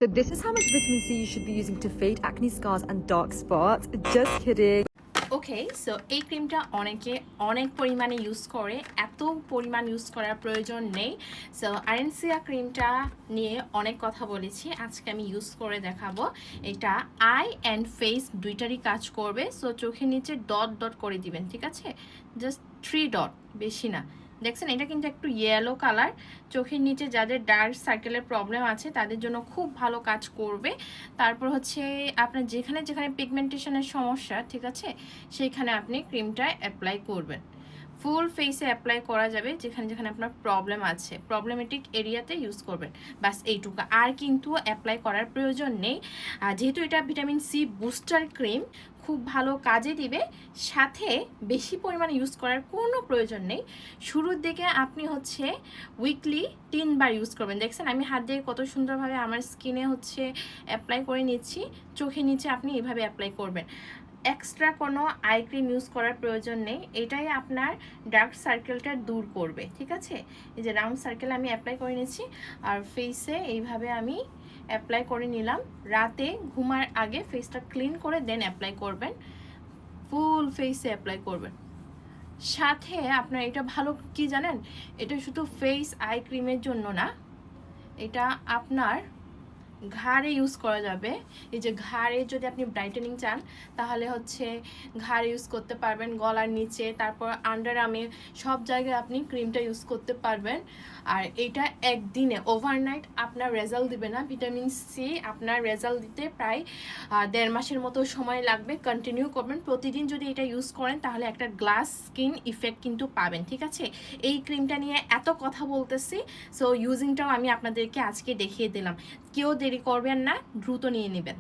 So this is how much vitamin C you should be using to fade acne scars and dark spots. Just kidding. Okay so এই ক্রিমটা অনেকে অনেক পরিমাণে use করে, এত পরিমাণ ইউজ করার প্রয়োজন নেই। সো আরেনসিয়া ক্রিমটা নিয়ে অনেক কথা বলেছি, আজকে আমি ইউজ করে দেখাবো। এটা আই অ্যান্ড ফেস দুইটারই কাজ করবে। সো চোখের নিচে ডট ডট করে দিবেন, ঠিক আছে? জাস্ট 3 ডট, বেশি না। দেখছেন এটা কিন্তু একটু ইয়েলো কালার, চোখের নিচে যাদের ডার্ক সার্কেলের প্রবলেম আছে তাদের জন্য খুব ভালো কাজ করবে। তারপর হচ্ছে আপনার যেখানে যেখানে পিগমেন্টেশনের সমস্যা, ঠিক আছে, সেইখানে আপনি ক্রিমটা অ্যাপ্লাই করবেন। ফুল ফেসে অ্যাপ্লাই করা যাবে, যেখানে যেখানে আপনার প্রবলেম আছে, প্রবলেমেটিক এরিয়াতে ইউজ করবেন, বাস এইটুকু। আর কিন্তু অ্যাপ্লাই করার প্রয়োজন নেই, যেহেতু এটা ভিটামিন সি বুস্টার ক্রিম, খুব ভালো কাজে দিবে। সাথে বেশি পরিমাণে ইউজ করার কোনো প্রয়োজন নেই। শুরুর দিকে আপনি হচ্ছে উইকলি 3 বার ইউজ করবেন। দেখছেন আমি হাত দিয়ে কত সুন্দরভাবে আমার স্কিনে হচ্ছে অ্যাপ্লাই করে নিচ্ছি। চোখের নিচে আপনি এভাবে অ্যাপ্লাই করবেন, এক্সট্রা কোনো আই ক্রিম ইউজ করার প্রয়োজন নেই। এটাই আপনার ডার্ক সার্কেলটা দূর করবে, ঠিক আছে? এই যে রাউন্ড সার্কেল আমি অ্যাপ্লাই করে নিচ্ছি, আর ফেসে এইভাবে আমি অ্যাপ্লাই করে নিলাম। রাতে ঘুমার আগে ফেসটা ক্লিন করে দেন অ্যাপ্লাই করবেন, ফুল ফেসে অ্যাপ্লাই করবেন। সাথে আপনার এটা ভালো কি জানেন, এটা শুধু ফেস আই ক্রিমের জন্য না, এটা আপনার ঘাড়ে ইউজ করা যাবে। এই যে ঘাড়ে যদি আপনি ব্রাইটেনিং চান তাহলে হচ্ছে ঘাড়ে ইউজ করতে পারবেন, গলার নিচে, তারপর আন্ডার আর্মে, সব জায়গায় আপনি ক্রিমটা ইউজ করতে পারবেন। আর এটা একদিনে ওভারনাইট আপনার রেজাল্ট দিবে না। ভিটামিন সি আপনার রেজাল্ট দিতে প্রায় 1.5 মাসের মতো সময় লাগবে। কন্টিনিউ করবেন, প্রতিদিন যদি এটা ইউজ করেন তাহলে একটা গ্লাস স্কিন ইফেক্ট কিন্তু পাবেন, ঠিক আছে? এই ক্রিমটা নিয়ে এত কথা বলতেছি, সো ইউজিংটাও আমি আপনাদেরকে আজকে দেখিয়ে দিলাম। কেউ দেরি করবেন না, দ্রুত নিয়ে নেবেন।